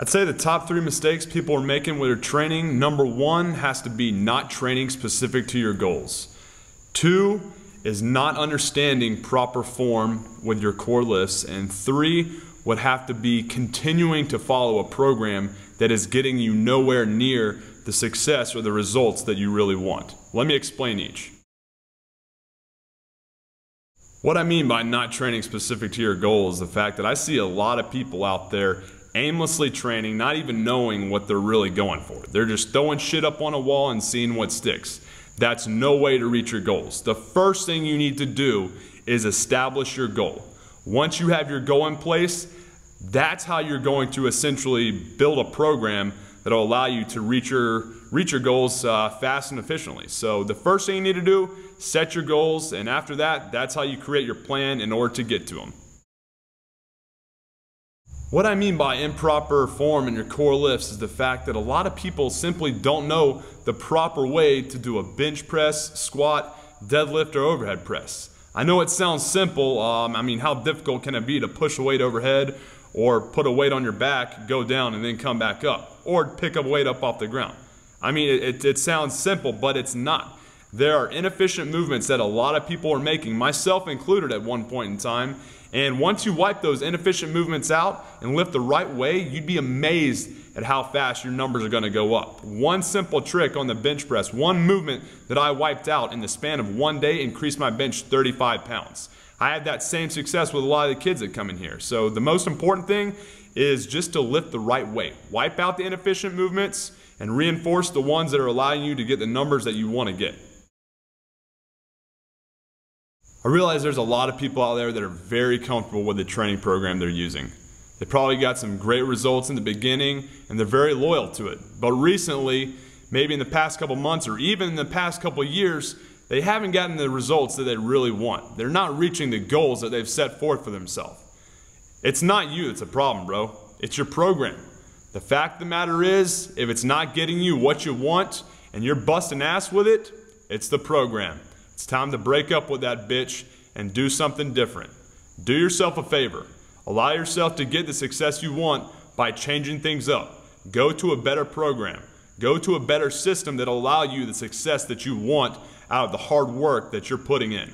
I'd say the top 3 mistakes people are making with their training. Number 1 has to be not training specific to your goals. 2 is not understanding proper form with your core lifts. And 3 would have to be continuing to follow a program that is getting you nowhere near the success or the results that you really want. Let me explain each. What I mean by not training specific to your goals is the fact that I see a lot of people out there aimlessly training, not even knowing what they're really going for. They're just throwing shit up on a wall and seeing what sticks. That's no way to reach your goals. The first thing you need to do is establish your goal. Once you have your goal in place, that's how you're going to essentially build a program that will allow you to reach your goals fast and efficiently. So the first thing you need to do, set your goals, and after that, that's how you create your plan in order to get to them. What I mean by improper form in your core lifts is the fact that a lot of people simply don't know the proper way to do a bench press, squat, deadlift, or overhead press. I know it sounds simple. I mean, how difficult can it be to push a weight overhead or put a weight on your back, go down, and then come back up, or pick a weight up off the ground? I mean, it sounds simple, but it's not. There are inefficient movements that a lot of people are making, myself included at one point in time. And once you wipe those inefficient movements out and lift the right way, you'd be amazed at how fast your numbers are going to go up. One simple trick on the bench press, one movement that I wiped out in the span of one day increased my bench 35 pounds. I had that same success with a lot of the kids that come in here. So the most important thing is just to lift the right way. Wipe out the inefficient movements and reinforce the ones that are allowing you to get the numbers that you want to get. I realize there's a lot of people out there that are very comfortable with the training program they're using. They probably got some great results in the beginning and they're very loyal to it. But recently, maybe in the past couple months or even in the past couple years, they haven't gotten the results that they really want. They're not reaching the goals that they've set forth for themselves. It's not you that's a problem, bro. It's your program. The fact of the matter is, if it's not getting you what you want and you're busting ass with it, it's the program. It's time to break up with that bitch and do something different. Do yourself a favor. Allow yourself to get the success you want by changing things up. Go to a better program. Go to a better system that'll allow you the success that you want out of the hard work that you're putting in.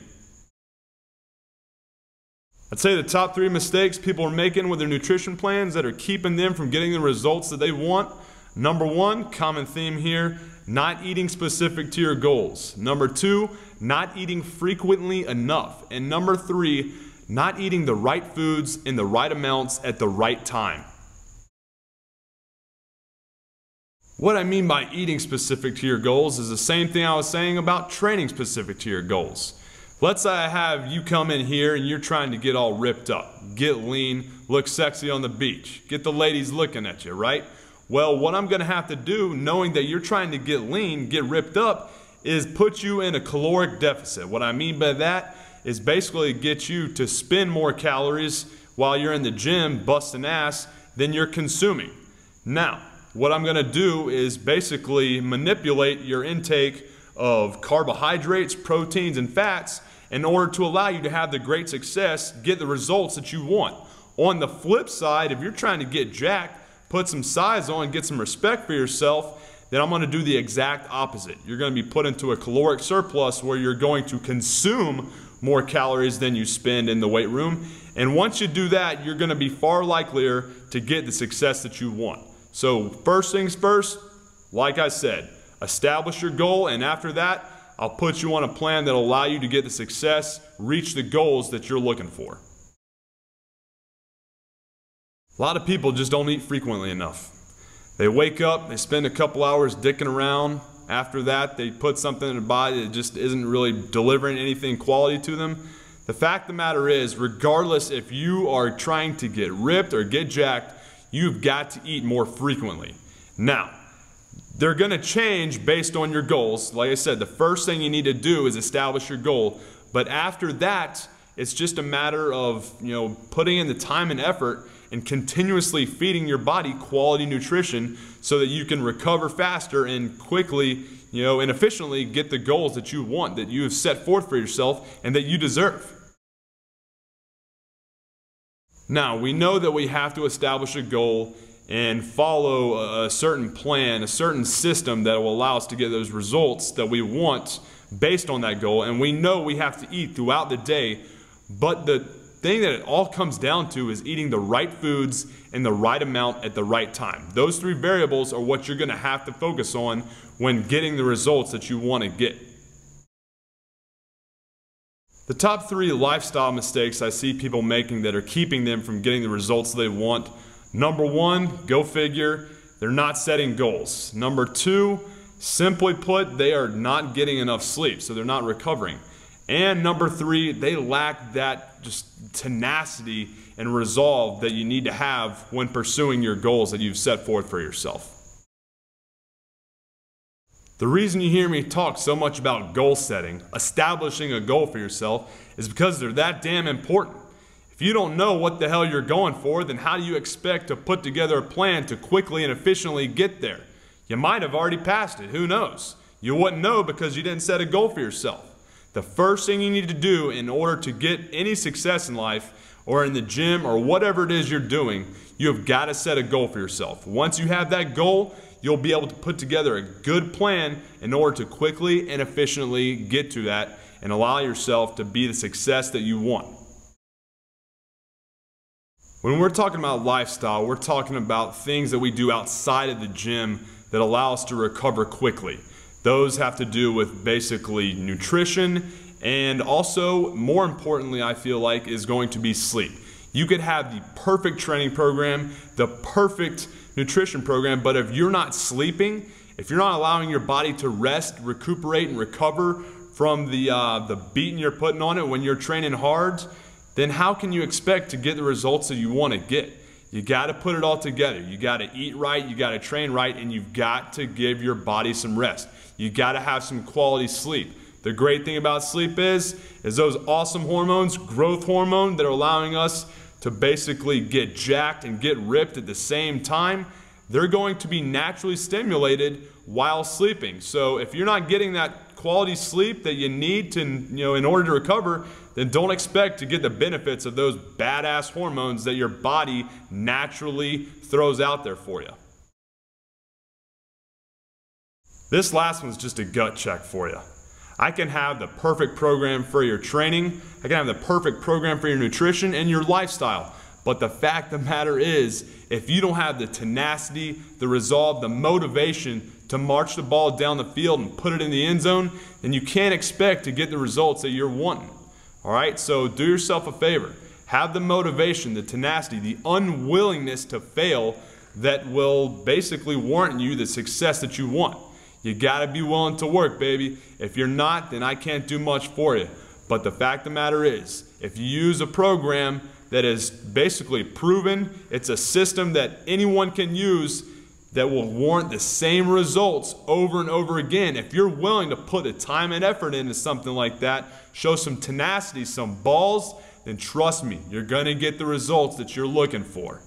I'd say the top 3 mistakes people are making with their nutrition plans that are keeping them from getting the results that they want. Number 1, common theme here, not eating specific to your goals. Number 2, not eating frequently enough. And number 3, not eating the right foods in the right amounts at the right time. What I mean by eating specific to your goals is the same thing I was saying about training specific to your goals. Let's say I have you come in here and you're trying to get all ripped up, get lean, look sexy on the beach, get the ladies looking at you, right? Well, what I'm going to have to do, knowing that you're trying to get lean, get ripped up, is put you in a caloric deficit. What I mean by that is basically get you to spend more calories while you're in the gym busting ass than you're consuming. Now, what I'm going to do is basically manipulate your intake of carbohydrates, proteins, and fats in order to allow you to have the great success, get the results that you want. On the flip side, if you're trying to get jacked, put some size on, get some respect for yourself, then I'm going to do the exact opposite. You're going to be put into a caloric surplus where you're going to consume more calories than you spend in the weight room. And once you do that, you're going to be far likelier to get the success that you want. So first things first, like I said, establish your goal, and after that, I'll put you on a plan that will allow you to get the success, reach the goals that you're looking for. A lot of people just don't eat frequently enough. They wake up, they spend a couple hours dicking around. After that, they put something in their body that just isn't really delivering anything quality to them. The fact of the matter is, regardless if you are trying to get ripped or get jacked, you've got to eat more frequently. Now, they're going to change based on your goals. Like I said, the first thing you need to do is establish your goal. But after that, it's just a matter of, putting in the time and effort and continuously feeding your body quality nutrition so that you can recover faster and quickly, and efficiently get the goals that you want, that you have set forth for yourself and that you deserve. Now, we know that we have to establish a goal and follow a certain plan, a certain system that will allow us to get those results that we want based on that goal. And we know we have to eat throughout the day, but the thing that it all comes down to is eating the right foods in the right amount at the right time. Those three variables are what you're going to have to focus on when getting the results that you want to get. The top 3 lifestyle mistakes I see people making that are keeping them from getting the results they want. Number 1, go figure, they're not setting goals. Number 2, simply put, they are not getting enough sleep, so they're not recovering. And number 3, they lack that just tenacity and resolve that you need to have when pursuing your goals that you've set forth for yourself. The reason you hear me talk so much about goal setting, establishing a goal for yourself, is because they're that damn important. If you don't know what the hell you're going for, then how do you expect to put together a plan to quickly and efficiently get there? You might have already passed it, who knows? You wouldn't know because you didn't set a goal for yourself. The first thing you need to do in order to get any success in life, or in the gym, or whatever it is you're doing, you have got to set a goal for yourself. Once you have that goal, you'll be able to put together a good plan in order to quickly and efficiently get to that and allow yourself to be the success that you want. When we're talking about lifestyle, we're talking about things that we do outside of the gym that allow us to recover quickly. Those have to do with basically nutrition, and also, more importantly, I feel like, is going to be sleep. You could have the perfect training program, the perfect nutrition program, but if you're not sleeping, if you're not allowing your body to rest, recuperate, and recover from the beating you're putting on it when you're training hard, then how can you expect to get the results that you want to get? You got to put it all together. You got to eat right, you got to train right, and you've got to give your body some rest. You got to have some quality sleep. The great thing about sleep is those awesome hormones, growth hormone, that are allowing us to basically get jacked and get ripped at the same time, they're going to be naturally stimulated while sleeping. So if you're not getting that quality sleep that you need to, in order to recover, then don't expect to get the benefits of those badass hormones that your body naturally throws out there for you. This last one's just a gut check for you. I can have the perfect program for your training, I can have the perfect program for your nutrition and your lifestyle, but the fact of the matter is, if you don't have the tenacity, the resolve, the motivation to march the ball down the field and put it in the end zone, then you can't expect to get the results that you're wanting. Alright, so do yourself a favor. Have the motivation, the tenacity, the unwillingness to fail that will basically warrant you the success that you want. You gotta be willing to work, baby. If you're not, then I can't do much for you. But the fact of the matter is, if you use a program that is basically proven, it's a system that anyone can use that will warrant the same results over and over again. If you're willing to put the time and effort into something like that, show some tenacity, some balls, then trust me, you're gonna get the results that you're looking for.